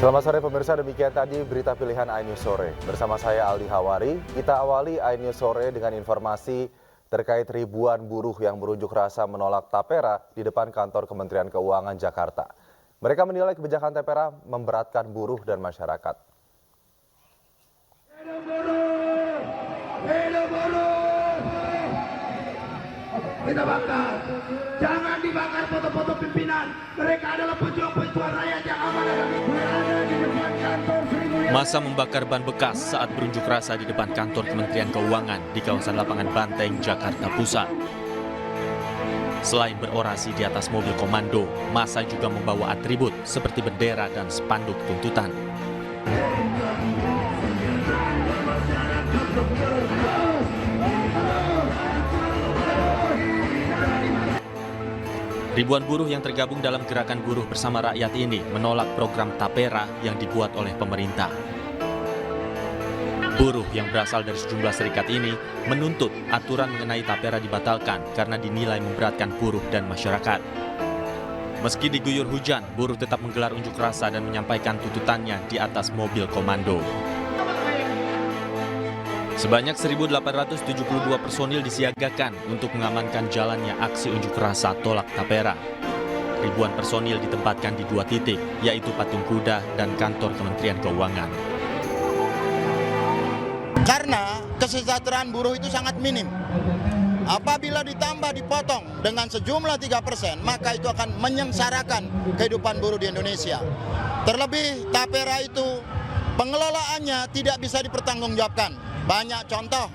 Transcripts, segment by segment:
Selamat sore pemirsa, demikian tadi berita pilihan iNews Sore. Bersama saya Aldi Hawari, kita awali iNews Sore dengan informasi terkait ribuan buruh yang berunjuk rasa menolak tapera di depan kantor Kementerian Keuangan Jakarta. Mereka menilai kebijakan tapera memberatkan buruh dan masyarakat. Hidup buruh! Hidup buruh! Kita bakar. Jangan dibakar foto-foto pimpinan. Mereka adalah pejuang-pejuang rakyat yang amanah dan berada di depan kantor Sri Mulyani. Massa membakar ban bekas saat berunjuk rasa di depan kantor Kementerian Keuangan di kawasan Lapangan Banteng, Jakarta Pusat. Selain berorasi di atas mobil komando, massa juga membawa atribut seperti bendera dan spanduk tuntutan. Ribuan buruh yang tergabung dalam gerakan buruh bersama rakyat ini menolak program tapera yang dibuat oleh pemerintah. Buruh yang berasal dari sejumlah serikat ini menuntut aturan mengenai tapera dibatalkan karena dinilai memberatkan buruh dan masyarakat. Meski diguyur hujan, buruh tetap menggelar unjuk rasa dan menyampaikan tuntutannya di atas mobil komando. Sebanyak 1.872 personil disiagakan untuk mengamankan jalannya aksi unjuk rasa tolak tapera. Ribuan personil ditempatkan di 2 titik, yaitu Patung Kuda dan kantor Kementerian Keuangan. Karena kesejahteraan buruh itu sangat minim. Apabila ditambah dipotong dengan sejumlah 3%, maka itu akan menyengsarakan kehidupan buruh di Indonesia. Terlebih tapera itu pengelolaannya tidak bisa dipertanggungjawabkan. Banyak contoh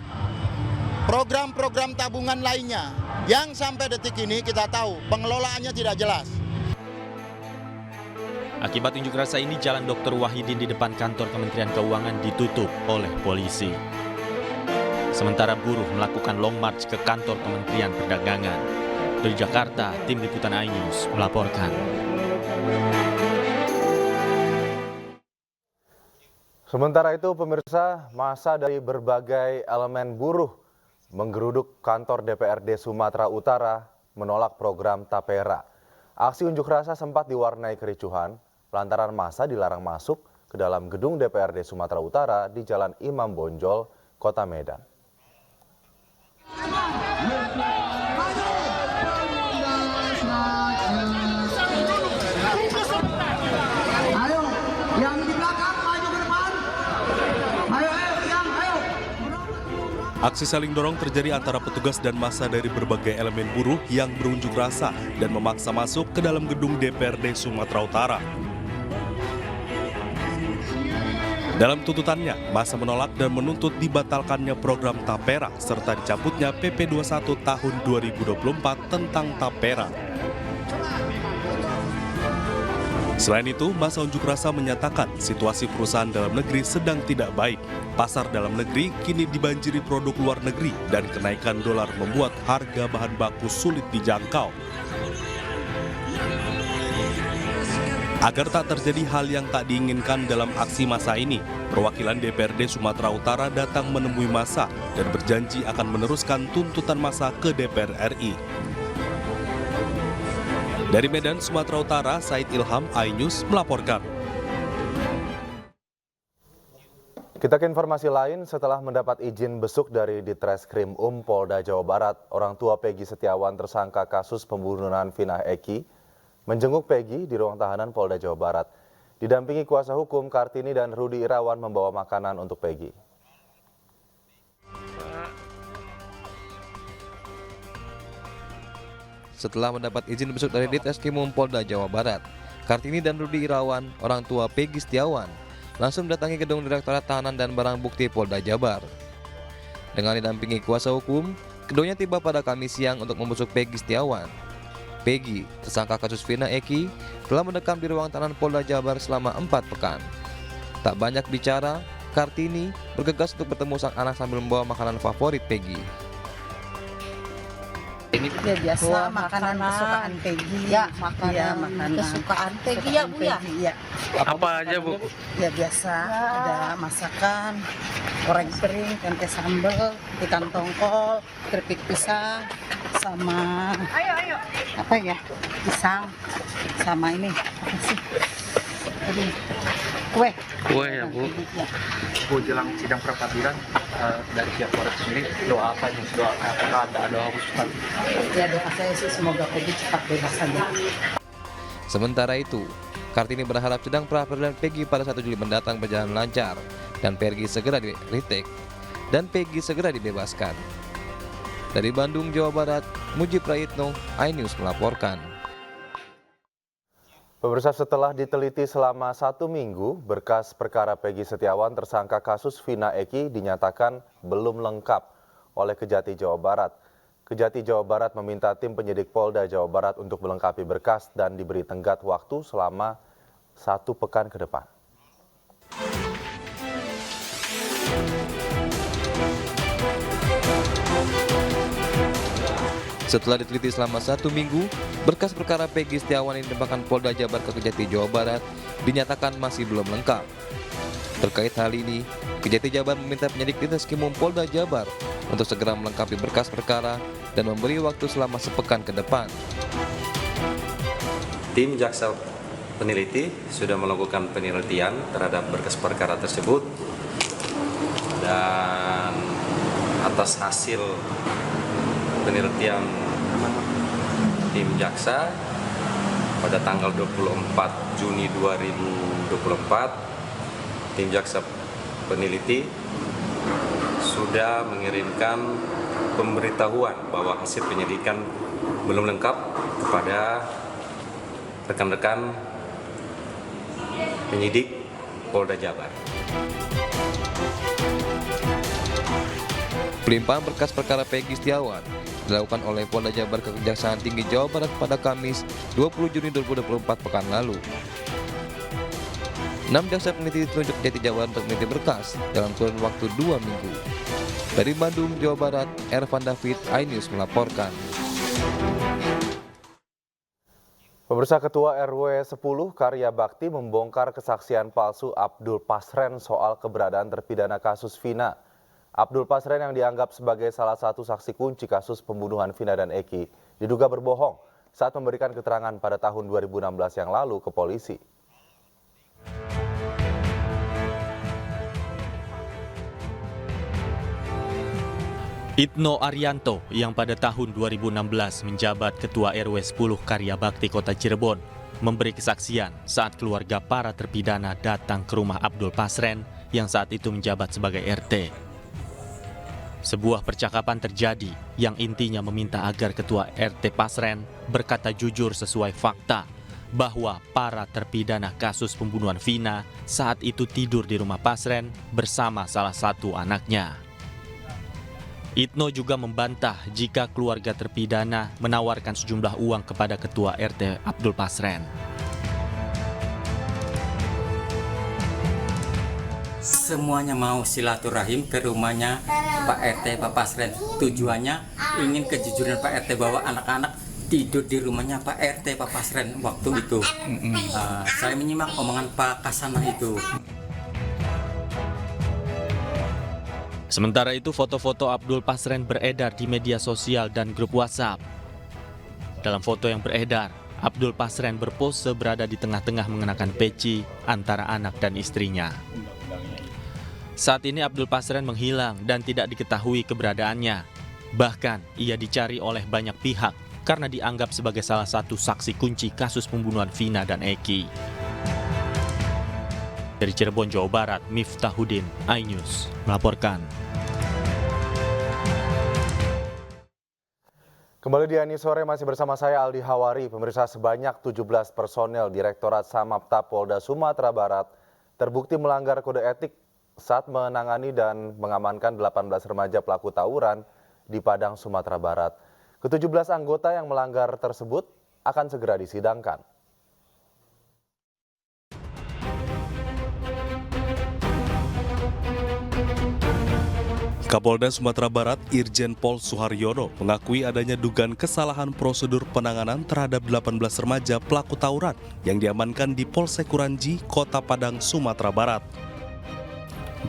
program-program tabungan lainnya yang sampai detik ini kita tahu pengelolaannya tidak jelas. Akibat unjuk rasa ini, Jalan Dr. Wahidin di depan kantor Kementerian Keuangan ditutup oleh polisi. Sementara buruh melakukan long march ke kantor Kementerian Perdagangan. Dari Jakarta, tim liputan iNews melaporkan. Sementara itu pemirsa, massa dari berbagai elemen buruh menggeruduk kantor DPRD Sumatera Utara menolak program tapera. Aksi unjuk rasa sempat diwarnai kericuhan lantaran massa dilarang masuk ke dalam gedung DPRD Sumatera Utara di Jalan Imam Bonjol, Kota Medan. Aksi saling dorong terjadi antara petugas dan massa dari berbagai elemen buruh yang berunjuk rasa dan memaksa masuk ke dalam gedung DPRD Sumatera Utara. Dalam tuntutannya, massa menolak dan menuntut dibatalkannya program tapera serta dicabutnya PP 21 tahun 2024 tentang tapera. Selain itu, massa unjuk rasa menyatakan situasi perusahaan dalam negeri sedang tidak baik. Pasar dalam negeri kini dibanjiri produk luar negeri dan kenaikan dolar membuat harga bahan baku sulit dijangkau. Agar tak terjadi hal yang tak diinginkan dalam aksi massa ini, perwakilan DPRD Sumatera Utara datang menemui massa dan berjanji akan meneruskan tuntutan massa ke DPR RI. Dari Medan, Sumatera Utara, Said Ilham, iNews melaporkan. Kita ke informasi lain, setelah mendapat izin besuk dari Ditreskrim Polda Jawa Barat, orang tua Peggy Setiawan tersangka kasus pembunuhan Vina Eki menjenguk Peggy di ruang tahanan Polda Jawa Barat. Didampingi kuasa hukum, Kartini dan Rudi Irawan membawa makanan untuk Peggy. Setelah mendapat izin besuk dari Ditreskrim Polda Jawa Barat, Kartini dan Rudi Irawan, orang tua Peggy Setiawan, langsung mendatangi gedung Direktorat Tahanan dan Barang Bukti Polda Jabar. Dengan didampingi kuasa hukum, keduanya tiba pada Kamis siang untuk membesuk Peggy Setiawan. Peggy, tersangka kasus Vina Eki, telah mendekam di ruang tahanan Polda Jabar selama 4 pekan. Tak banyak bicara, Kartini bergegas untuk bertemu sang anak sambil membawa makanan favorit Peggy. Ini ya biasa makanan kesukaan Peggy. Ya, makanan kesukaan Peggy ya, Bu ya. Ya. Apa aja, Bu? Ya biasa, ada masakan, goreng kering, tempe sambal, ikan tongkol, keripik pisang, sama apa ya? Pisang, sama ini apa sih? Kue. Kue ya Bu. Bu jelang sidang pra peradilan dari pihak Polres sendiri doa apa nih? Doa apakah ada doa khusus nanti? Ya doa saya sih semoga Peggy cepat bebas saja. Sementara itu, Kartini berharap sidang pra peradilan Peggy pada 1 Juli mendatang berjalan lancar dan Peggy segera dibebaskan. Dari Bandung, Jawa Barat, Muji Prayitno, iNews melaporkan. Pemirsa, setelah diteliti selama 1 minggu, berkas perkara Peggy Setiawan tersangka kasus Vina Eki dinyatakan belum lengkap oleh Kejati Jawa Barat. Kejati Jawa Barat meminta tim penyidik Polda Jawa Barat untuk melengkapi berkas dan diberi tenggat waktu selama 1 pekan ke depan. Setelah diteliti selama 1 minggu, berkas perkara Peggy Setiawan yang dilimpahkan Polda Jabar ke Kejati Jawa Barat dinyatakan masih belum lengkap. Terkait hal ini, Kejati Jabar meminta penyidik Ditreskrimum Polda Jabar untuk segera melengkapi berkas perkara dan memberi waktu selama sepekan ke depan. Tim jaksa peneliti sudah melakukan penelitian terhadap berkas perkara tersebut dan atas hasil penelitian tim jaksa pada tanggal 24 Juni 2024, tim jaksa peneliti sudah mengirimkan pemberitahuan bahwa hasil penyidikan belum lengkap kepada rekan-rekan penyidik Polda Jabar. Pelimpahan berkas perkara Peggy Setiawan dilakukan oleh Polda Jabar ke Kejaksaan Tinggi Jawa Barat pada Kamis 20 Juni 2024 pekan lalu. 6 jaksa peneliti ditunjuk Kejati Jawa Barat untuk meneliti berkas dalam kurun waktu 2 minggu. Dari Bandung, Jawa Barat, Ervan David, iNews melaporkan. Pemirsa, Ketua RW 10 Karya Bakti membongkar kesaksian palsu Abdul Pasren soal keberadaan terpidana kasus Vina. Abdul Pasren yang dianggap sebagai salah satu saksi kunci kasus pembunuhan Vina dan Eki diduga berbohong saat memberikan keterangan pada tahun 2016 yang lalu ke polisi. Itno Arianto yang pada tahun 2016 menjabat Ketua RW 10 Karya Bakti Kota Cirebon memberi kesaksian saat keluarga para terpidana datang ke rumah Abdul Pasren yang saat itu menjabat sebagai RT. Sebuah percakapan terjadi yang intinya meminta agar Ketua RT Pasren berkata jujur sesuai fakta bahwa para terpidana kasus pembunuhan Vina saat itu tidur di rumah Pasren bersama salah satu anaknya. Itno juga membantah jika keluarga terpidana menawarkan sejumlah uang kepada Ketua RT Abdul Pasren. Semuanya mau silaturahim ke rumahnya Pak RT Pak Pasren. Tujuannya ingin kejujuran Pak RT bahwa anak-anak tidur di rumahnya Pak RT Pak Pasren waktu itu. Saya menyimak omongan Pak Kasana itu. Sementara itu, foto-foto Abdul Pasren beredar di media sosial dan grup WhatsApp. Dalam foto yang beredar, Abdul Pasren berpose berada di tengah-tengah mengenakan peci antara anak dan istrinya. Saat ini Abdul Pasren menghilang dan tidak diketahui keberadaannya. Bahkan ia dicari oleh banyak pihak karena dianggap sebagai salah satu saksi kunci kasus pembunuhan Vina dan Eki. Dari Cirebon, Jawa Barat, Miftahudin, iNews melaporkan. Kembali di iNews Sore, masih bersama saya Aldi Hawari. Pemirsa, sebanyak 17 personel Direktorat Samapta Polda Sumatera Barat terbukti melanggar kode etik saat menangani dan mengamankan 18 remaja pelaku tawuran di Padang, Sumatera Barat. Ke-17 anggota yang melanggar tersebut akan segera disidangkan. Kapolda Sumatera Barat Irjen Pol Suharyono mengakui adanya dugaan kesalahan prosedur penanganan terhadap 18 remaja pelaku tawuran yang diamankan di Polsek Kuranji, Kota Padang, Sumatera Barat.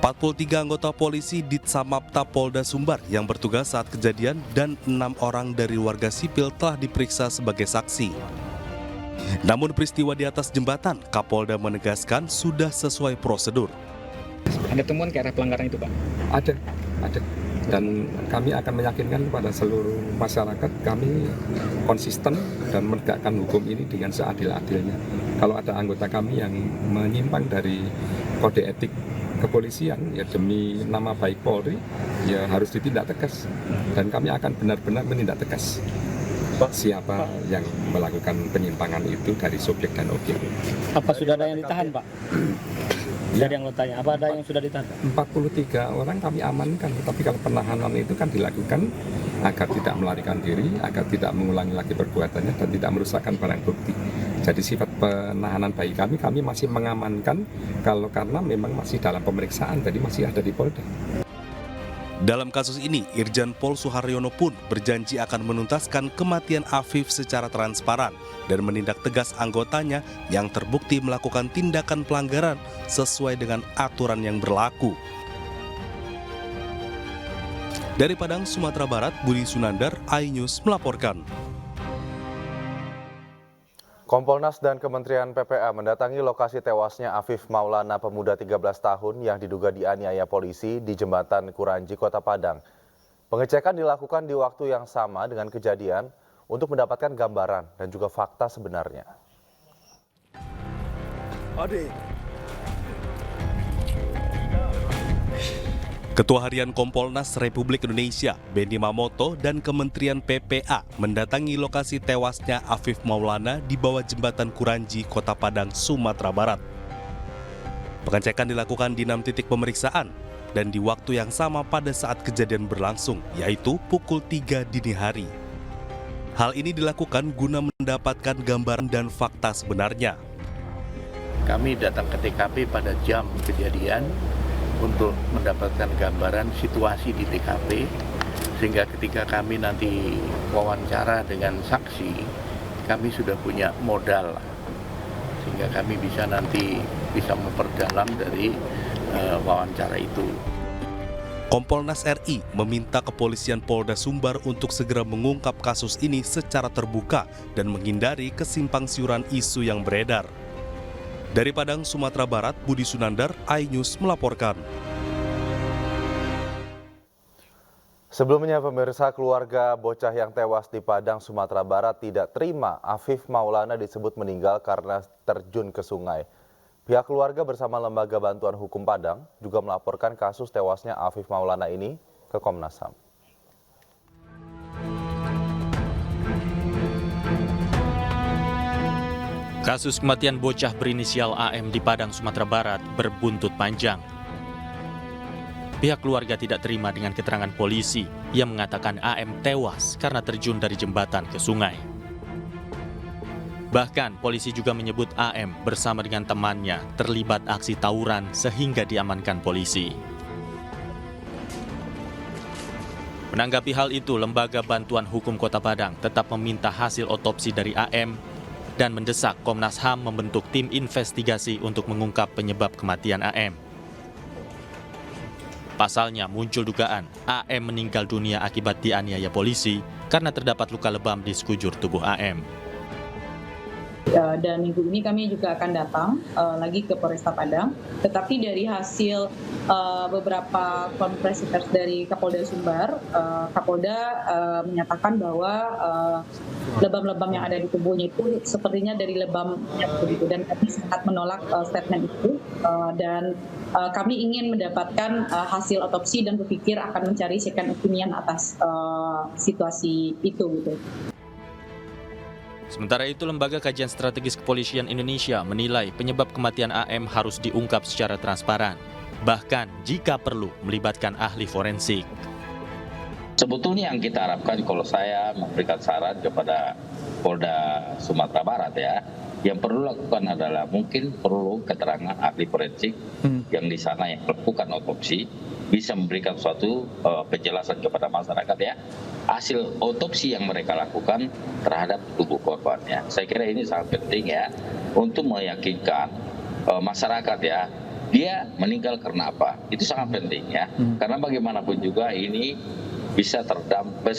43 anggota polisi Ditsamapta Polda Sumbar yang bertugas saat kejadian dan 6 orang dari warga sipil telah diperiksa sebagai saksi. Namun peristiwa di atas jembatan, Kapolda menegaskan sudah sesuai prosedur. Ada temuan ke arah pelanggaran itu, Pak? Ada. Dan kami akan meyakinkan kepada seluruh masyarakat kami konsisten dan menegakkan hukum ini dengan seadil-adilnya. Kalau ada anggota kami yang menyimpang dari kode etik kepolisian, ya demi nama baik Polri, ya harus ditindak tegas. Dan kami akan benar-benar menindak tegas siapa yang melakukan penyimpangan itu dari subjek dan objek. Apa sudah ada yang ditahan, Pak? Dari anggotanya, apa ada yang sudah ditahan? 43 orang kami amankan, tapi kalau penahanan itu kan dilakukan agar tidak melarikan diri, agar tidak mengulangi lagi perbuatannya dan tidak merusakkan barang bukti. Jadi sifat penahanan bagi kami masih mengamankan karena memang masih dalam pemeriksaan, jadi masih ada di Polda. Dalam kasus ini, Irjen Pol Suharyono pun berjanji akan menuntaskan kematian Afif secara transparan dan menindak tegas anggotanya yang terbukti melakukan tindakan pelanggaran sesuai dengan aturan yang berlaku. Dari Padang, Sumatera Barat, Budi Sunandar, iNews melaporkan. Kompolnas dan Kementerian PPA mendatangi lokasi tewasnya Afif Maulana, pemuda 13 tahun yang diduga dianiaya polisi di Jembatan Kuranji, Kota Padang. Pengecekan dilakukan di waktu yang sama dengan kejadian untuk mendapatkan gambaran dan juga fakta sebenarnya. Ketua Harian Kompolnas Republik Indonesia, Benny Mamoto, dan Kementerian PPA mendatangi lokasi tewasnya Afif Maulana di bawah Jembatan Kuranji, Kota Padang, Sumatera Barat. Pengecekan dilakukan di 6 titik pemeriksaan dan di waktu yang sama pada saat kejadian berlangsung, yaitu pukul 3 dini hari. Hal ini dilakukan guna mendapatkan gambaran dan fakta sebenarnya. Kami datang ke TKP pada jam kejadian untuk mendapatkan gambaran situasi di TKP, sehingga ketika kami nanti wawancara dengan saksi, kami sudah punya modal, sehingga kami bisa memperdalam dari wawancara itu. Kompolnas RI meminta Kepolisian Polda Sumbar untuk segera mengungkap kasus ini secara terbuka dan menghindari kesimpangsiuran isu yang beredar. Dari Padang, Sumatera Barat, Budi Sunandar, iNews melaporkan. Sebelumnya, pemirsa, keluarga bocah yang tewas di Padang, Sumatera Barat tidak terima Afif Maulana disebut meninggal karena terjun ke sungai. Pihak keluarga bersama Lembaga Bantuan Hukum Padang juga melaporkan kasus tewasnya Afif Maulana ini ke Komnas HAM. Kasus kematian bocah berinisial AM di Padang, Sumatera Barat berbuntut panjang. Pihak keluarga tidak terima dengan keterangan polisi yang mengatakan AM tewas karena terjun dari jembatan ke sungai. Bahkan polisi juga menyebut AM bersama dengan temannya terlibat aksi tawuran sehingga diamankan polisi. Menanggapi hal itu, Lembaga Bantuan Hukum Kota Padang tetap meminta hasil otopsi dari AM dan mendesak Komnas HAM membentuk tim investigasi untuk mengungkap penyebab kematian AM. Pasalnya muncul dugaan AM meninggal dunia akibat dianiaya polisi karena terdapat luka lebam di sekujur tubuh AM. Dan minggu ini kami juga akan datang lagi ke Polresta Padang. Tetapi dari hasil beberapa konferensi pers dari Kapolda Sumbar, Kapolda menyatakan bahwa lebam-lebam yang ada di tubuhnya itu sepertinya dari lebam begitu, dan kami sangat menolak statement itu, dan kami ingin mendapatkan hasil otopsi dan berpikir akan mencari second opinion atas situasi itu gitu. Sementara itu, Lembaga Kajian Strategis Kepolisian Indonesia menilai penyebab kematian AM harus diungkap secara transparan, bahkan jika perlu melibatkan ahli forensik. Sebetulnya yang kita harapkan, kalau saya memberikan saran kepada Polda Sumatera Barat ya, yang perlu lakukan adalah mungkin perlu keterangan ahli forensik yang di sana yang melakukan otopsi bisa memberikan suatu penjelasan kepada masyarakat ya, hasil otopsi yang mereka lakukan terhadap tubuh korbannya. Saya kira ini sangat penting ya untuk meyakinkan masyarakat ya, dia meninggal karena apa. Itu sangat penting ya, karena bagaimanapun juga ini bisa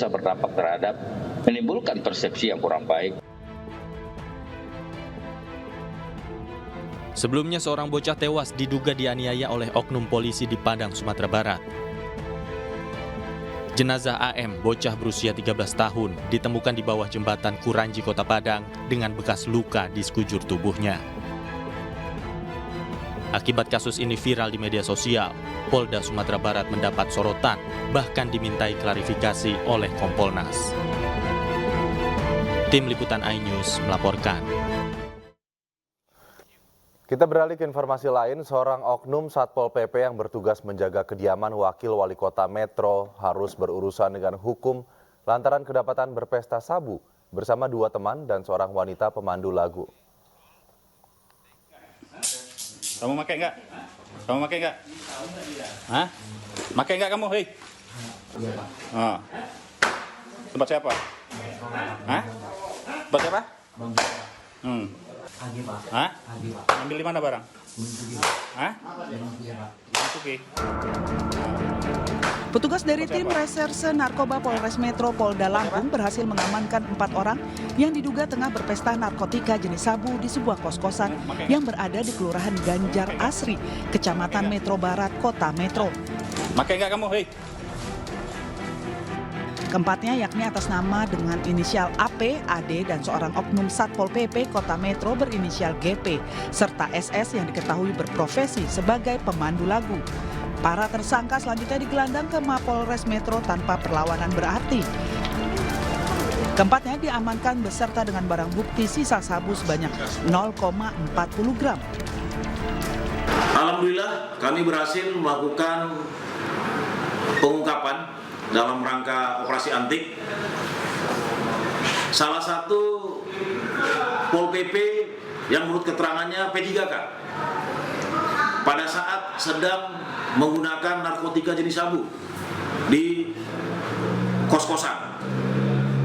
berdampak terhadap menimbulkan persepsi yang kurang baik. Sebelumnya seorang bocah tewas diduga dianiaya oleh oknum polisi di Padang, Sumatera Barat. Jenazah AM, bocah berusia 13 tahun, ditemukan di bawah jembatan Kuranji, Kota Padang dengan bekas luka di sekujur tubuhnya. Akibat kasus ini viral di media sosial, Polda Sumatera Barat mendapat sorotan, bahkan dimintai klarifikasi oleh Kompolnas. Tim Liputan iNews melaporkan. Kita beralih ke informasi lain, seorang oknum Satpol PP yang bertugas menjaga kediaman Wakil Wali Kota Metro harus berurusan dengan hukum lantaran kedapatan berpesta sabu bersama 2 teman dan seorang wanita pemandu lagu. Kamu pakai enggak? Kamu pakai enggak? Hah? Pakai enggak kamu, hei? Oh. Tempat siapa? Hah? Tempat siapa? Hah? Ambil di mana barang? Hah? Petugas dari tim reserse narkoba Polres Metro Polda Lampung berhasil mengamankan 4 orang yang diduga tengah berpesta narkotika jenis sabu di sebuah kos-kosan yang berada di Kelurahan Ganjar Asri, Kecamatan Metro Barat, Kota Metro. Pakai enggak kamu, hei? Keempatnya yakni atas nama dengan inisial AP, AD, dan seorang oknum Satpol PP Kota Metro berinisial GP, serta SS yang diketahui berprofesi sebagai pemandu lagu. Para tersangka selanjutnya digelandang ke Mapolres Metro tanpa perlawanan berarti. Keempatnya diamankan beserta dengan barang bukti sisa sabu sebanyak 0,40 gram. Alhamdulillah kami berhasil melakukan pengungkapan dalam rangka operasi antik. Salah satu Pol PP yang menurut keterangannya P3K pada saat sedang menggunakan narkotika jenis sabu di kos-kosan.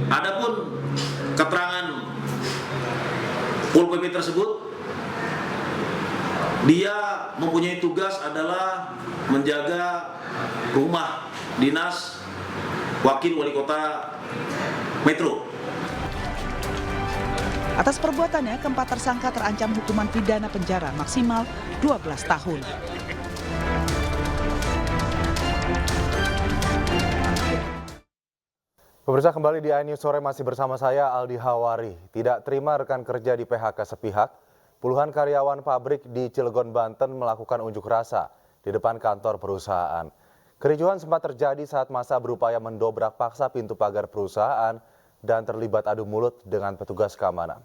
Adapun keterangan Pol PP tersebut, dia mempunyai tugas adalah menjaga rumah dinas Wakil Wali Kota Metro. Atas perbuatannya, keempat tersangka terancam hukuman pidana penjara maksimal 12 tahun. Pemirsa, kembali di iNews Sore masih bersama saya Aldi Hawari. Tidak terima rekan kerja di PHK sepihak, puluhan karyawan pabrik di Cilegon, Banten melakukan unjuk rasa di depan kantor perusahaan. Kericuhan sempat terjadi saat massa berupaya mendobrak paksa pintu pagar perusahaan dan terlibat adu mulut dengan petugas keamanan.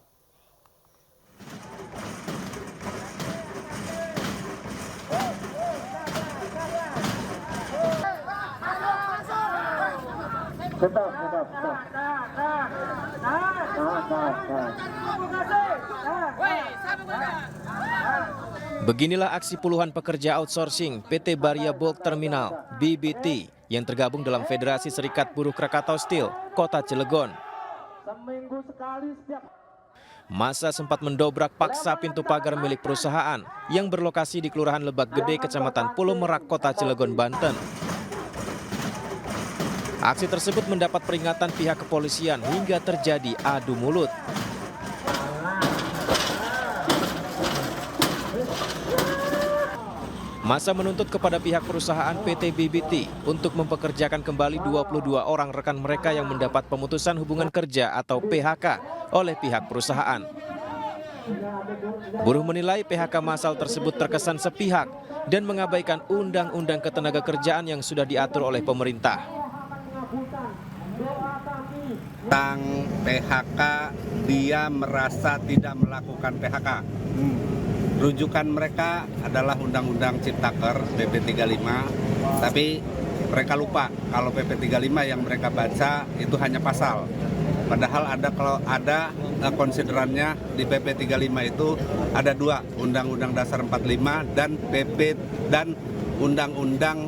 Beginilah aksi puluhan pekerja outsourcing PT Baria Bulk Terminal (BBT) yang tergabung dalam Federasi Serikat Buruh Krakatau Steel, Kota Cilegon. Massa sempat mendobrak paksa pintu pagar milik perusahaan yang berlokasi di Kelurahan Lebak Gede, Kecamatan Pulau Merak, Kota Cilegon, Banten. Aksi tersebut mendapat peringatan pihak kepolisian hingga terjadi adu mulut. Massa menuntut kepada pihak perusahaan PT BBT untuk mempekerjakan kembali 22 orang rekan mereka yang mendapat pemutusan hubungan kerja atau PHK oleh pihak perusahaan. Buruh menilai PHK massal tersebut terkesan sepihak dan mengabaikan undang-undang ketenagakerjaan yang sudah diatur oleh pemerintah. Tentang PHK, dia merasa tidak melakukan PHK. Rujukan mereka adalah Undang-Undang Ciptaker PP 35, tapi mereka lupa kalau PP 35 yang mereka baca itu hanya pasal. Padahal kalau ada konsiderannya di PP 35 itu ada 2, Undang-Undang Dasar 45 dan PP dan Undang-Undang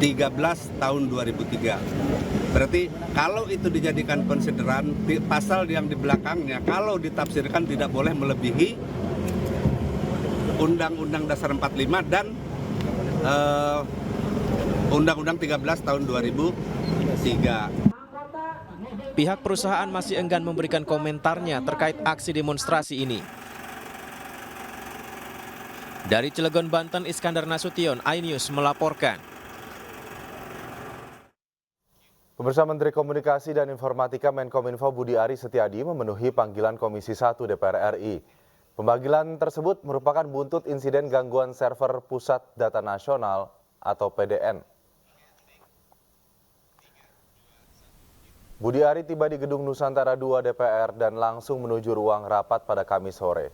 13 tahun 2003. Berarti kalau itu dijadikan konsideran, pasal yang di belakangnya kalau ditafsirkan tidak boleh melebihi Undang-Undang Dasar 45 dan Undang-Undang 13 tahun 2003. Pihak perusahaan masih enggan memberikan komentarnya terkait aksi demonstrasi ini. Dari Cilegon, Banten, Iskandar Nasution, iNews melaporkan. Pemirsa, Menteri Komunikasi dan Informatika Menkominfo Budi Ari Setiadi memenuhi panggilan Komisi 1 DPR RI. Pemanggilan tersebut merupakan buntut insiden gangguan server Pusat Data Nasional atau PDN. Budi Ari tiba di Gedung Nusantara 2 DPR dan langsung menuju ruang rapat pada Kamis sore.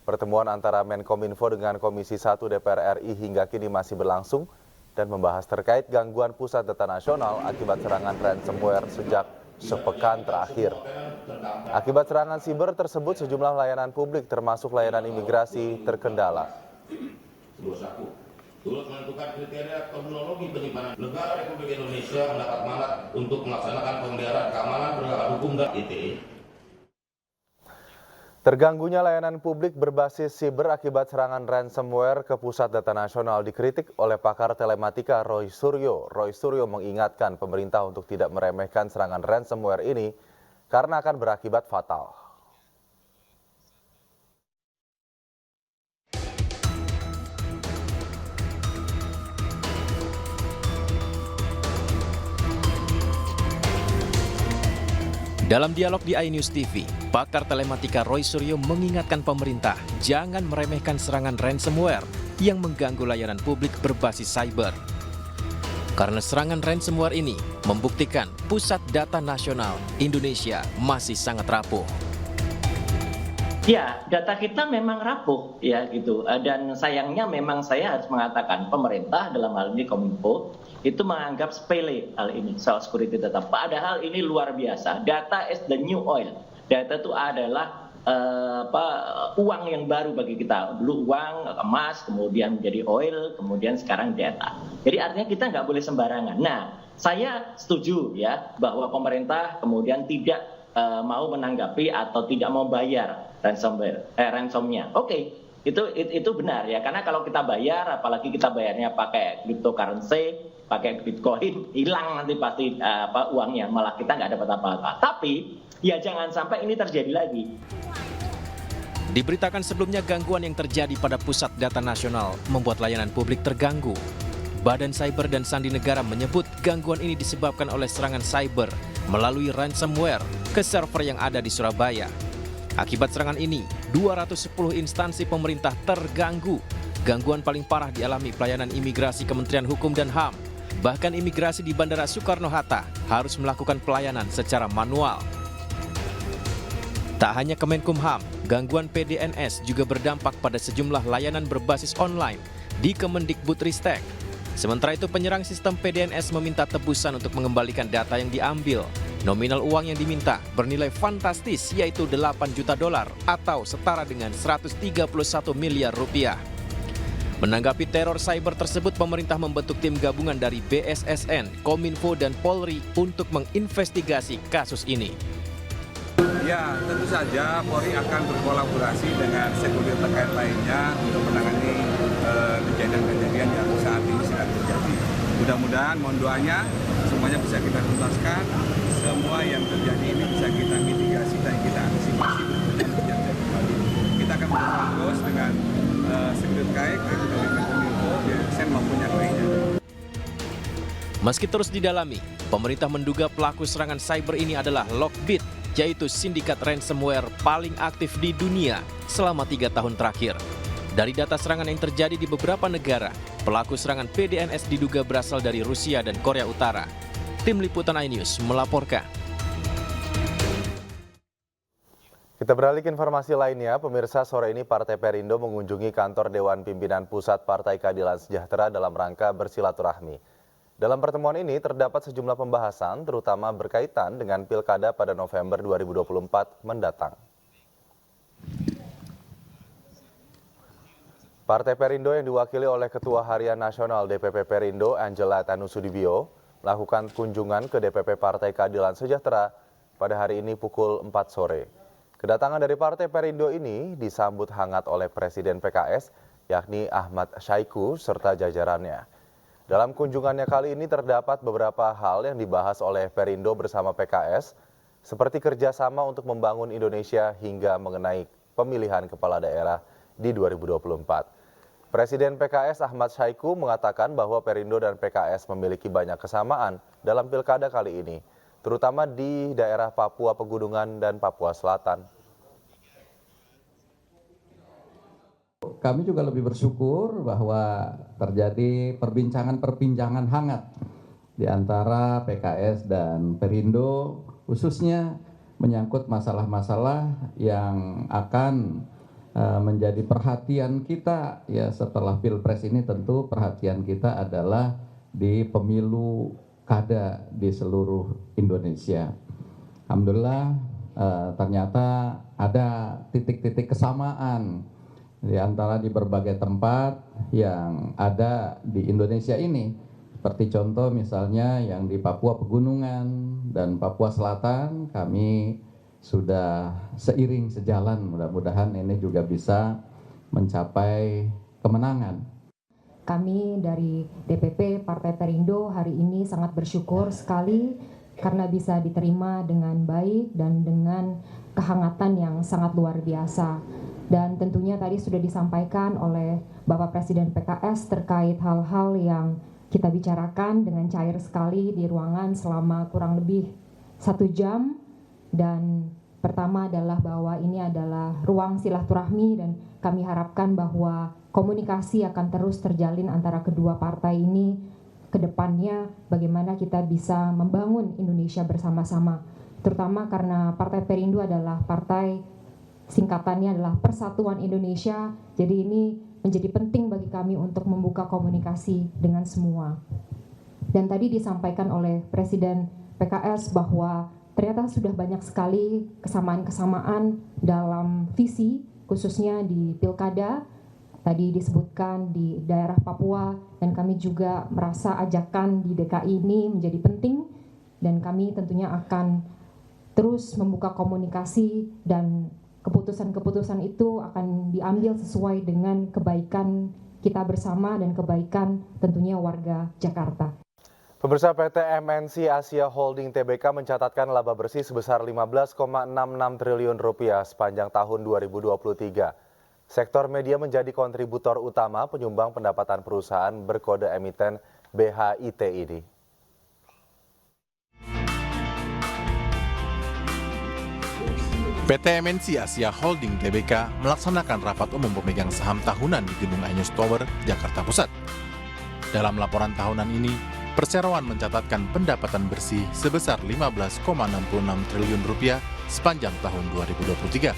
Pertemuan antara Menkominfo dengan Komisi 1 DPR RI hingga kini masih berlangsung dan membahas terkait gangguan Pusat Data Nasional akibat serangan ransomware sejak sepekan terakhir. Akibat serangan siber tersebut, sejumlah layanan publik termasuk layanan imigrasi terkendala. Turut menentukan kriteria kronologi penyimpanan negara Republik Indonesia mendapat mandat untuk melaksanakan pemeliharaan keamanan penegakan hukum dan ITE. Terganggunya layanan publik berbasis siber akibat serangan ransomware ke Pusat Data Nasional dikritik oleh pakar telematika Roy Suryo. Roy Suryo mengingatkan pemerintah untuk tidak meremehkan serangan ransomware ini karena akan berakibat fatal. Dalam dialog di iNews TV, pakar telematika Roy Suryo mengingatkan pemerintah jangan meremehkan serangan ransomware yang mengganggu layanan publik berbasis cyber. Karena serangan ransomware ini membuktikan Pusat Data Nasional Indonesia masih sangat rapuh. Ya, data kita memang rapuh ya gitu. Dan sayangnya memang saya harus mengatakan pemerintah dalam hal ini Kominfo itu menganggap sepele hal ini soal security data. Padahal ini luar biasa. Data is the new oil. Data itu adalah uang yang baru bagi kita. Dulu uang, emas, kemudian menjadi oil, kemudian sekarang data. Jadi artinya kita nggak boleh sembarangan. Nah, saya setuju ya bahwa pemerintah kemudian tidak mau menanggapi atau tidak mau bayar ransomnya. Oke, itu benar ya, karena kalau kita bayar, apalagi kita bayarnya pakai cryptocurrency, pakai Bitcoin, hilang nanti pasti uangnya, malah kita nggak dapat apa-apa. Tapi ya jangan sampai ini terjadi lagi. Diberitakan sebelumnya gangguan yang terjadi pada Pusat Data Nasional membuat layanan publik terganggu. Badan Cyber dan Sandi Negara menyebut gangguan ini disebabkan oleh serangan cyber melalui ransomware ke server yang ada di Surabaya. Akibat serangan ini, 210 instansi pemerintah terganggu. Gangguan paling parah dialami pelayanan imigrasi Kementerian Hukum dan HAM. Bahkan imigrasi di Bandara Soekarno-Hatta harus melakukan pelayanan secara manual. Tak hanya Kemenkumham, gangguan PDNS juga berdampak pada sejumlah layanan berbasis online di Kemendikbudristek. Sementara itu penyerang sistem PDNS meminta tebusan untuk mengembalikan data yang diambil. Nominal uang yang diminta bernilai fantastis yaitu 8 juta dolar atau setara dengan 131 miliar rupiah. Menanggapi teror cyber tersebut, pemerintah membentuk tim gabungan dari BSSN, Kominfo, dan Polri untuk menginvestigasi kasus ini. Ya, tentu saja Polri akan berkolaborasi dengan stakeholder terkait lainnya untuk menangani kejadian-kejadian yang saat ini sedang terjadi. Mudah-mudahan, mohon doanya, semuanya bisa kita tuntaskan, semua yang terjadi ini bisa kita mitigasi dan kita antisipasi untuk terjadi kembali. Kita akan bekerja terus dengan stakeholder terkait, yaitu dari Menkominfo, BSSN maupun yang lainnya. Meski terus didalami, pemerintah menduga pelaku serangan cyber ini adalah Lockbit, yaitu sindikat ransomware paling aktif di dunia selama 3 tahun terakhir. Dari data serangan yang terjadi di beberapa negara, pelaku serangan PDNS diduga berasal dari Rusia dan Korea Utara. Tim Liputan iNews melaporkan. Kita beralih ke informasi lainnya, pemirsa, sore ini Partai Perindo mengunjungi kantor Dewan Pimpinan Pusat Partai Keadilan Sejahtera dalam rangka bersilaturahmi. Dalam pertemuan ini terdapat sejumlah pembahasan, terutama berkaitan dengan Pilkada pada November 2024 mendatang. Partai Perindo yang diwakili oleh Ketua Harian Nasional DPP Perindo, Angela Tanusudibio, melakukan kunjungan ke DPP Partai Keadilan Sejahtera pada hari ini pukul 4 sore. Kedatangan dari Partai Perindo ini disambut hangat oleh Presiden PKS, yakni Ahmad Syaiqo, serta jajarannya. Dalam kunjungannya kali ini terdapat beberapa hal yang dibahas oleh Perindo bersama PKS, seperti kerjasama untuk membangun Indonesia hingga mengenai pemilihan kepala daerah di 2024. Presiden PKS Ahmad Saiku mengatakan bahwa Perindo dan PKS memiliki banyak kesamaan dalam pilkada kali ini, terutama di daerah Papua Pegunungan dan Papua Selatan. Kami juga lebih bersyukur bahwa terjadi perbincangan hangat di antara PKS dan Perindo, khususnya menyangkut masalah-masalah yang akan menjadi perhatian kita ya setelah Pilpres ini. Tentu perhatian kita adalah di pemilu kada di seluruh Indonesia. Alhamdulillah ternyata ada titik-titik kesamaan di antara di berbagai tempat yang ada di Indonesia ini. Seperti contoh misalnya yang di Papua Pegunungan dan Papua Selatan, kami sudah seiring sejalan, mudah-mudahan ini juga bisa mencapai kemenangan. Kami dari DPP Partai Perindo hari ini sangat bersyukur sekali karena bisa diterima dengan baik dan dengan kehangatan yang sangat luar biasa. Dan tentunya tadi sudah disampaikan oleh Bapak Presiden PKS terkait hal-hal yang kita bicarakan dengan cair sekali di ruangan selama kurang lebih 1 jam. Dan pertama adalah bahwa ini adalah ruang silaturahmi dan kami harapkan bahwa komunikasi akan terus terjalin antara kedua partai ini ke depannya, bagaimana kita bisa membangun Indonesia bersama-sama. Terutama karena Partai Perindo adalah partai, singkatannya adalah Persatuan Indonesia, jadi ini menjadi penting bagi kami untuk membuka komunikasi dengan semua. Dan tadi disampaikan oleh Presiden PKS bahwa ternyata sudah banyak sekali kesamaan-kesamaan dalam visi, khususnya di pilkada. Tadi disebutkan di daerah Papua, dan kami juga merasa ajakan di DKI ini menjadi penting, dan kami tentunya akan terus membuka komunikasi dan keputusan-keputusan itu akan diambil sesuai dengan kebaikan kita bersama dan kebaikan tentunya warga Jakarta. Pemirsa, PT MNC Asia Holding Tbk mencatatkan laba bersih sebesar 15,66 triliun rupiah sepanjang tahun 2023. Sektor media menjadi kontributor utama penyumbang pendapatan perusahaan berkode emiten BHIT ini. PT MNC Asia Holding Tbk melaksanakan rapat umum pemegang saham tahunan di Gedung Ainews Tower, Jakarta Pusat. Dalam laporan tahunan ini, perseroan mencatatkan pendapatan bersih sebesar 15,66 triliun rupiah sepanjang tahun 2023.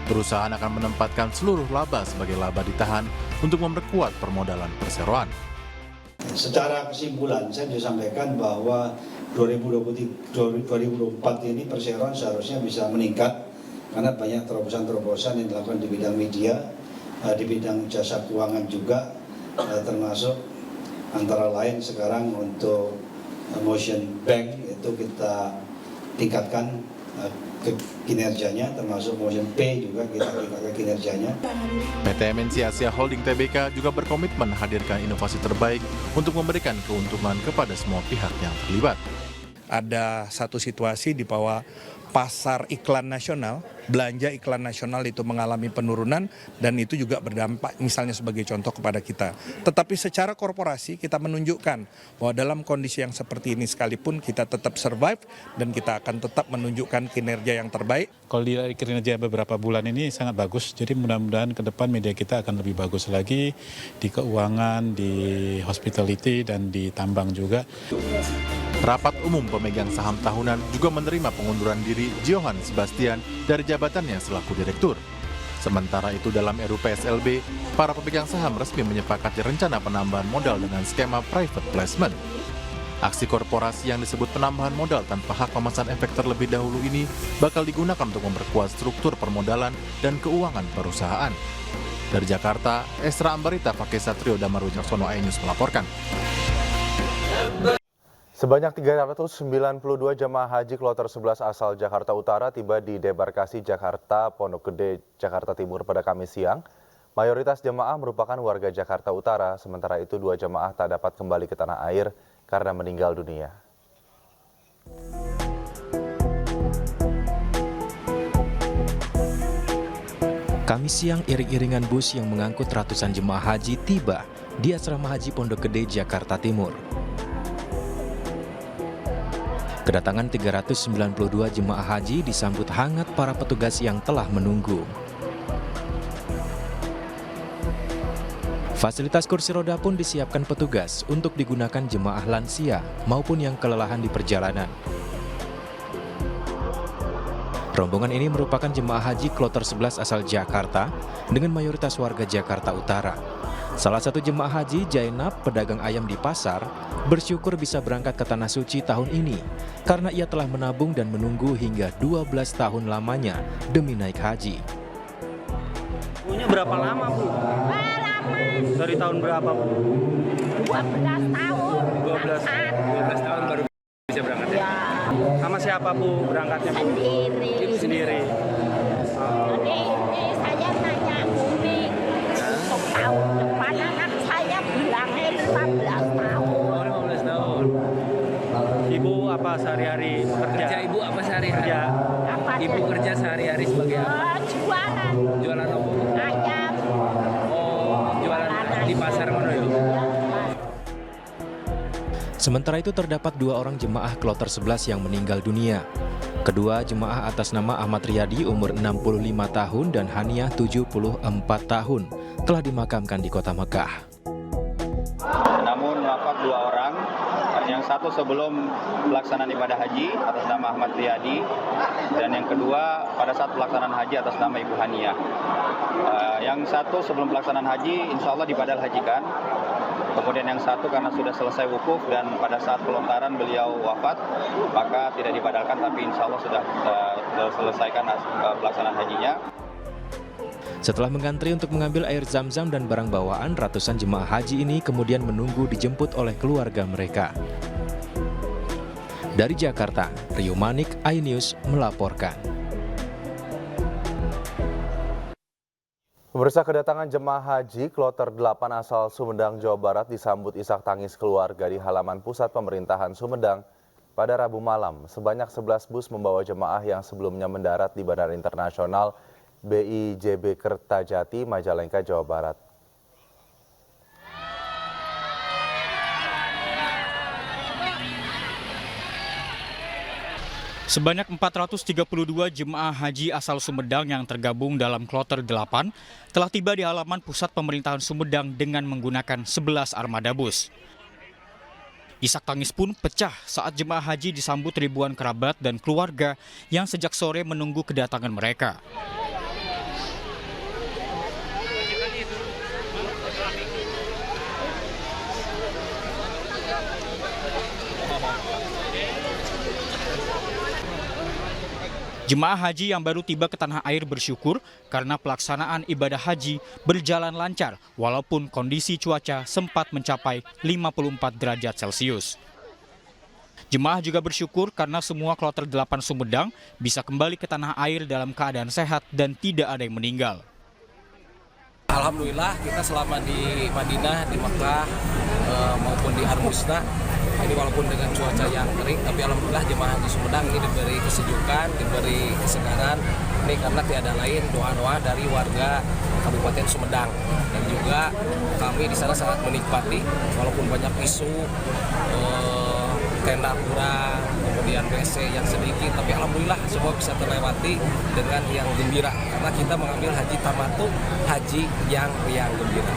Perusahaan akan menempatkan seluruh laba sebagai laba ditahan untuk memperkuat permodalan perseroan. Secara kesimpulan, saya bisa sampaikan bahwa 2024 ini perseroan seharusnya bisa meningkat karena banyak terobosan-terobosan yang dilakukan di bidang media, di bidang jasa keuangan juga, termasuk antara lain sekarang untuk Motion Bank itu kita tingkatkan kinerjanya, termasuk Motion Pay juga kita tingkatkan kinerjanya. PT MNC Asia Holding Tbk juga berkomitmen hadirkan inovasi terbaik untuk memberikan keuntungan kepada semua pihak yang terlibat. Ada satu situasi di bawah pasar iklan nasional, belanja iklan nasional itu mengalami penurunan dan itu juga berdampak misalnya sebagai contoh kepada kita. Tetapi secara korporasi kita menunjukkan bahwa dalam kondisi yang seperti ini sekalipun kita tetap survive dan kita akan tetap menunjukkan kinerja yang terbaik. Kalau di kinerja beberapa bulan ini sangat bagus, jadi mudah-mudahan ke depan media kita akan lebih bagus lagi di keuangan, di hospitality dan di tambang juga. Rapat umum pemegang saham tahunan juga menerima pengunduran diri Johann Sebastian dari jabatannya selaku direktur. Sementara itu dalam RUU PSLB, para pemegang saham resmi menyepakati rencana penambahan modal dengan skema private placement. Aksi korporasi yang disebut penambahan modal tanpa hak pemesan efek terlebih dahulu ini bakal digunakan untuk memperkuat struktur permodalan dan keuangan perusahaan. Dari Jakarta, Esra Ambarita, Pakai Satrio, Damar Wijaksono, Ainews melaporkan. Sebanyak 392 jemaah haji kloter 11 asal Jakarta Utara tiba di debarkasi Jakarta Pondok Gede, Jakarta Timur pada Kamis siang. Mayoritas jemaah merupakan warga Jakarta Utara, sementara itu 2 jemaah tak dapat kembali ke tanah air karena meninggal dunia. Kamis siang, iring-iringan bus yang mengangkut ratusan jemaah haji tiba di Asrama Haji Pondok Gede, Jakarta Timur. Kedatangan 392 jemaah haji disambut hangat para petugas yang telah menunggu. Fasilitas kursi roda pun disiapkan petugas untuk digunakan jemaah lansia maupun yang kelelahan di perjalanan. Rombongan ini merupakan jemaah haji kloter 11 asal Jakarta dengan mayoritas warga Jakarta Utara. Salah satu jemaah haji, Jainab, pedagang ayam di pasar, bersyukur bisa berangkat ke Tanah Suci tahun ini karena ia telah menabung dan menunggu hingga 12 tahun lamanya demi naik haji. Punya berapa lama, Bu? Dari tahun berapa, Bu? 12 tahun. 12 tahun baru bisa berangkat ya? Sama siapa, Bu, berangkatnya, Bu? Sendiri. Ibu sendiri. Jadi ini saya nanya Umi, untuk tahun depan anak saya bilangnya 15 tahun. Oh, 15 tahun. Ibu apa sehari-hari bekerja? Kerja Ibu apa sehari-hari? Kerja. Apa Ibu dia? kerja sehari-hari sebagai apa? Jualan. Jualan apa? Ayam. Oh, jualan di pasar mana ya? Sementara itu terdapat 2 orang jemaah kloter 11 yang meninggal dunia. Kedua jemaah atas nama Ahmad Riyadi umur 65 tahun dan Haniah 74 tahun telah dimakamkan di kota Mekah. Namun wafat 2 orang, yang satu sebelum pelaksanaan ibadah haji atas nama Ahmad Riyadi, dan yang kedua pada saat pelaksanaan haji atas nama Ibu Haniah. Yang satu sebelum pelaksanaan haji insya Allah dibadal hajikan. Kemudian yang satu karena sudah selesai wukuf dan pada saat pelontaran beliau wafat, maka tidak dibadalkan tapi insya Allah sudah selesaikan pelaksanaan hajinya. Setelah mengantri untuk mengambil air zam-zam dan barang bawaan, ratusan jemaah haji ini kemudian menunggu dijemput oleh keluarga mereka. Dari Jakarta, Rio Manik, iNews melaporkan. Pemirsa, kedatangan jemaah haji kloter 8 asal Sumedang, Jawa Barat disambut isak tangis keluarga di halaman pusat pemerintahan Sumedang pada Rabu malam. Sebanyak 11 bus membawa jemaah yang sebelumnya mendarat di Bandara Internasional BIJB Kertajati, Majalengka, Jawa Barat. Sebanyak 432 jemaah haji asal Sumedang yang tergabung dalam kloter 8 telah tiba di halaman pusat pemerintahan Sumedang dengan menggunakan 11 armada bus. Isak tangis pun pecah saat jemaah haji disambut ribuan kerabat dan keluarga yang sejak sore menunggu kedatangan mereka. Jemaah haji yang baru tiba ke tanah air bersyukur karena pelaksanaan ibadah haji berjalan lancar walaupun kondisi cuaca sempat mencapai 54 derajat Celcius. Jemaah juga bersyukur karena semua kloter 8 Sumedang bisa kembali ke tanah air dalam keadaan sehat dan tidak ada yang meninggal. Alhamdulillah kita selama di Madinah, di Mekah maupun di Armusna, ini walaupun dengan cuaca yang kering, tapi alhamdulillah jemaah haji Sumedang ini diberi kesejukan, diberi kesegaran. Ini karena tiada lain doa-doa dari warga Kabupaten Sumedang, dan juga kami di sana sangat menikmati walaupun banyak isu tenda kurang, kemudian WC yang sedikit, tapi alhamdulillah semua bisa terlewati dengan yang gembira karena kita mengambil haji tamattu, haji yang gembira.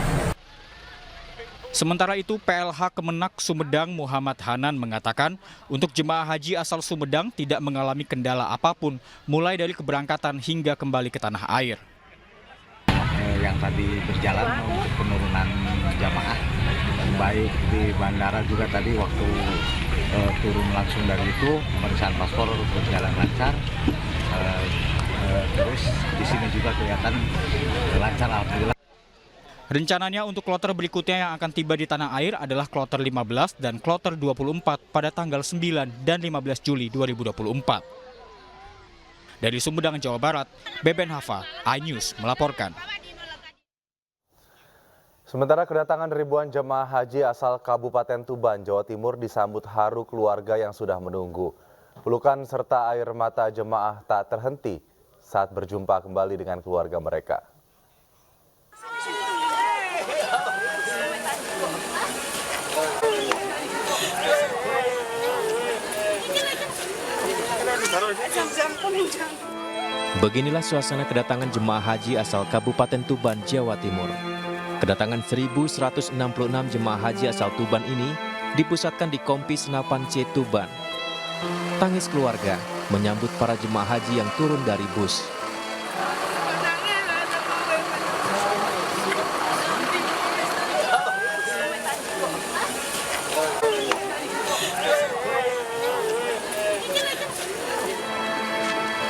Sementara itu, PLH Kemenak Sumedang Muhammad Hanan mengatakan untuk jemaah haji asal Sumedang tidak mengalami kendala apapun mulai dari keberangkatan hingga kembali ke tanah air. Yang tadi berjalan untuk penurunan jamaah, baik di bandara juga tadi waktu turun langsung dari itu pemeriksaan paspor berjalan lancar. Terus di sini juga kelihatan lancar alhamdulillah. Rencananya untuk kloter berikutnya yang akan tiba di tanah air adalah kloter 15 dan kloter 24 pada tanggal 9 dan 15 Juli 2024. Dari Sumedang, Jawa Barat, Beben Hafa, iNews melaporkan. Sementara kedatangan ribuan jemaah haji asal Kabupaten Tuban, Jawa Timur disambut haru keluarga yang sudah menunggu. Pelukan serta air mata jemaah tak terhenti saat berjumpa kembali dengan keluarga mereka. Beginilah suasana kedatangan jemaah haji asal Kabupaten Tuban, Jawa Timur. Kedatangan 1.166 jemaah haji asal Tuban ini dipusatkan di Kompi Senapan C Tuban. Tangis keluarga menyambut para jemaah haji yang turun dari bus.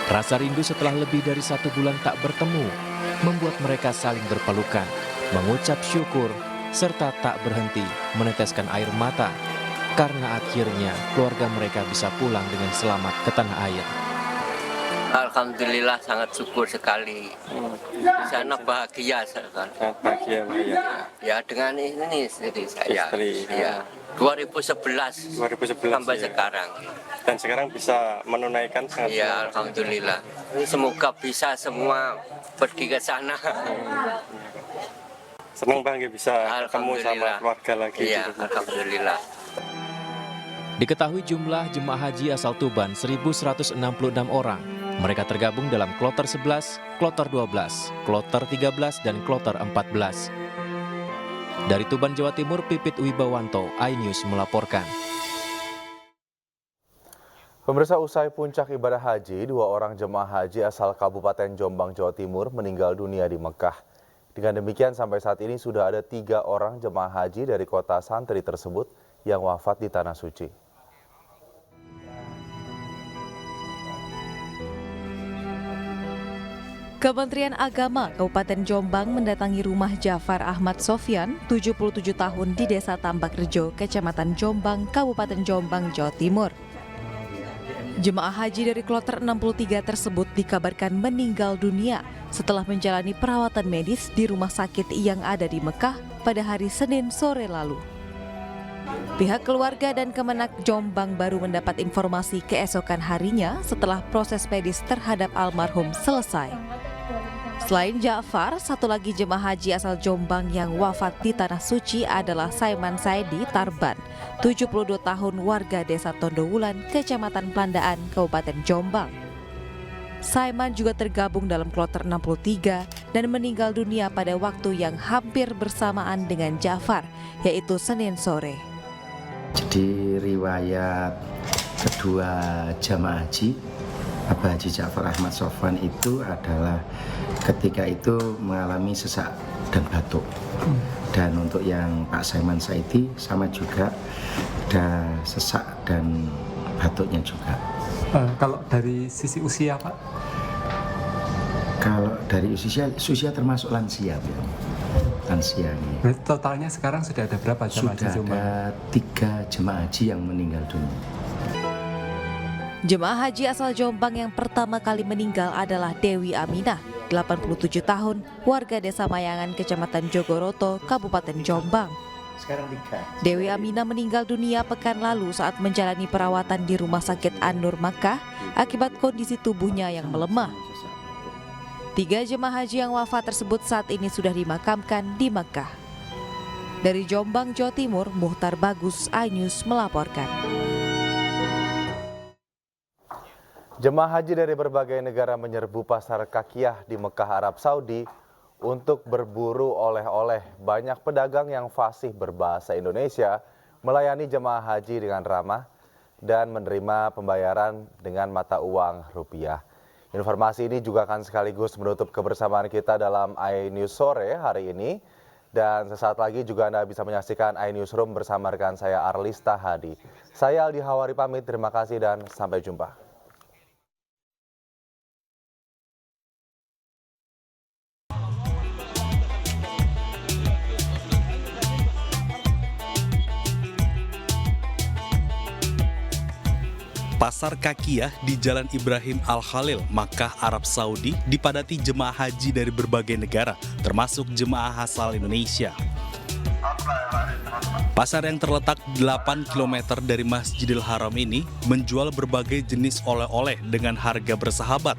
Rasa rindu setelah lebih dari 1 bulan tak bertemu membuat mereka saling berpelukan, mengucap syukur, serta tak berhenti meneteskan air mata karena akhirnya keluarga mereka bisa pulang dengan selamat ke tanah air. Alhamdulillah sangat syukur sekali. Di sana bahagia sekali. Bahagia, ya dengan ini istri saya. Istri, ya. 2011 sampai ya. Sekarang. Dan sekarang bisa menunaikan sangat. Ya, alhamdulillah. Semoga bisa semua pergi ke sana. Senang banget bisa ketemu sama keluarga lagi. Iya, alhamdulillah. Diketahui jumlah jemaah haji asal Tuban 1.166 orang. Mereka tergabung dalam kloter 11, kloter 12, kloter 13, dan kloter 14. Dari Tuban, Jawa Timur, Pipit Wibawanto, iNews melaporkan. Pemirsa, usai puncak ibadah haji, 2 orang jemaah haji asal Kabupaten Jombang, Jawa Timur meninggal dunia di Mekah. Dengan demikian, sampai saat ini sudah ada 3 orang jemaah haji dari kota santri tersebut yang wafat di Tanah Suci. Kementerian Agama Kabupaten Jombang mendatangi rumah Jafar Ahmad Sofyan, 77 tahun di Desa Tambak Rejo, Kecamatan Jombang, Kabupaten Jombang, Jawa Timur. Jemaah haji dari kloter 63 tersebut dikabarkan meninggal dunia setelah menjalani perawatan medis di rumah sakit yang ada di Mekah pada hari Senin sore lalu. Pihak keluarga dan Kemenak Jombang baru mendapat informasi keesokan harinya setelah proses medis terhadap almarhum selesai. Selain Ja'far, satu lagi jemaah haji asal Jombang yang wafat di Tanah Suci adalah Saiman Saidi Tarban, 72 tahun warga Desa Tondowulan, Kecamatan Plandaan, Kabupaten Jombang. Saiman juga tergabung dalam kloter 63 dan meninggal dunia pada waktu yang hampir bersamaan dengan Ja'far, yaitu Senin sore. Jadi riwayat kedua jamaah haji, Abah Haji Ja'far Ahmad Sofyan itu adalah ketika itu mengalami sesak dan batuk. Dan untuk yang Pak Saiman Saidi sama juga ada sesak dan batuknya juga. Kalau dari sisi usia, Pak? Kalau dari usia termasuk lansia, ya. Lansia. Ya. Totalnya sekarang sudah ada berapa jemaah haji? Sudah ada 3 jemaah haji yang meninggal dunia. Jemaah haji asal Jombang yang pertama kali meninggal adalah Dewi Aminah, 87 tahun, warga Desa Mayangan, Kecamatan Jogoroto, Kabupaten Jombang. Dewi Aminah meninggal dunia pekan lalu saat menjalani perawatan di Rumah Sakit An-Nur Makkah akibat kondisi tubuhnya yang melemah. 3 jemaah haji yang wafat tersebut saat ini sudah dimakamkan di Makkah. Dari Jombang, Jawa Timur, Muhtar Bagus, iNews melaporkan. Jemaah haji dari berbagai negara menyerbu pasar Kakiyah di Mekah, Arab Saudi untuk berburu oleh-oleh. Banyak pedagang yang fasih berbahasa Indonesia melayani jemaah haji dengan ramah dan menerima pembayaran dengan mata uang rupiah. Informasi ini juga akan sekaligus menutup kebersamaan kita dalam iNews sore hari ini. Dan sesaat lagi juga Anda bisa menyaksikan iNewsroom bersama rekan saya Arlista Hadi. Saya Aldi Hawari pamit, terima kasih dan sampai jumpa. Pasar Kakiyah di Jalan Ibrahim Al-Khalil, Makkah, Arab Saudi dipadati jemaah haji dari berbagai negara, termasuk jemaah asal Indonesia. Pasar yang terletak 8 km dari Masjidil Haram ini menjual berbagai jenis oleh-oleh dengan harga bersahabat.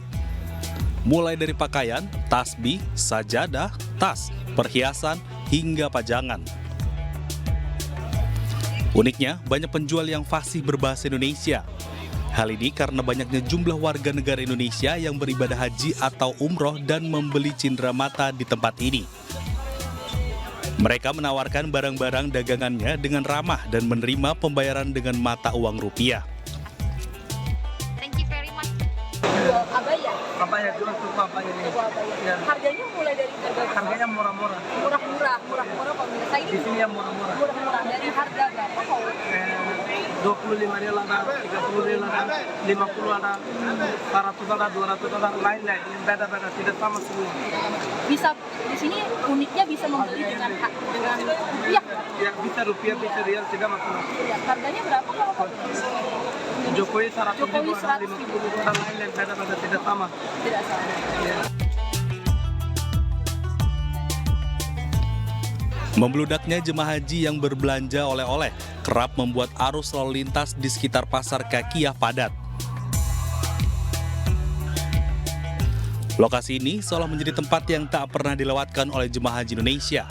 Mulai dari pakaian, tasbih, sajadah, tas, perhiasan, hingga pajangan. Uniknya, banyak penjual yang fasih berbahasa Indonesia. Hal ini karena banyaknya jumlah warga negara Indonesia yang beribadah haji atau umroh dan membeli cindera mata di tempat ini. Mereka menawarkan barang-barang dagangannya dengan ramah dan menerima pembayaran dengan mata uang rupiah. Abaya jual tuh abaya ini. Ya. Harganya mulai dari harganya murah-murah. Murah pemirsa ini. Di sini yang murah-murah. Murah-murah dari harga berapa kok? 25 rial ada, 30 rial ada, 50 ada, 100 ada, 200 ada, lain-lain. Yang beda-beda, tidak sama semua. Bisa di sini uniknya bisa membeli dengan rupiah. Ya bisa rupiah, bisa rial, tidak masalah. Ya, harganya berapa kalau Jokowi 100 ribu ada, 50 ribu ada, lain-lain beda-beda, tidak sama. Tidak sama. Ya. Membludaknya jemaah haji yang berbelanja oleh-oleh kerap membuat arus lalu lintas di sekitar Pasar Kakiyah padat. Lokasi ini seolah menjadi tempat yang tak pernah dilewatkan oleh jemaah haji Indonesia.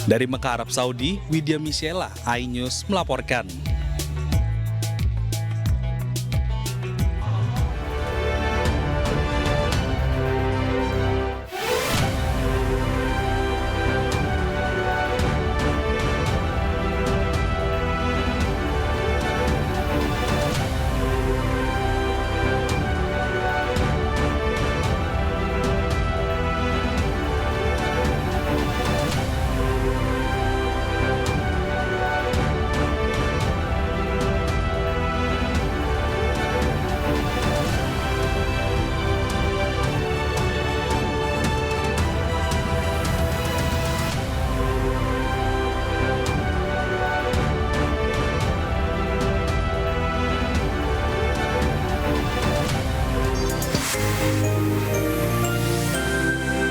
Dari Mekah, Arab Saudi, Widya Michela, iNews melaporkan.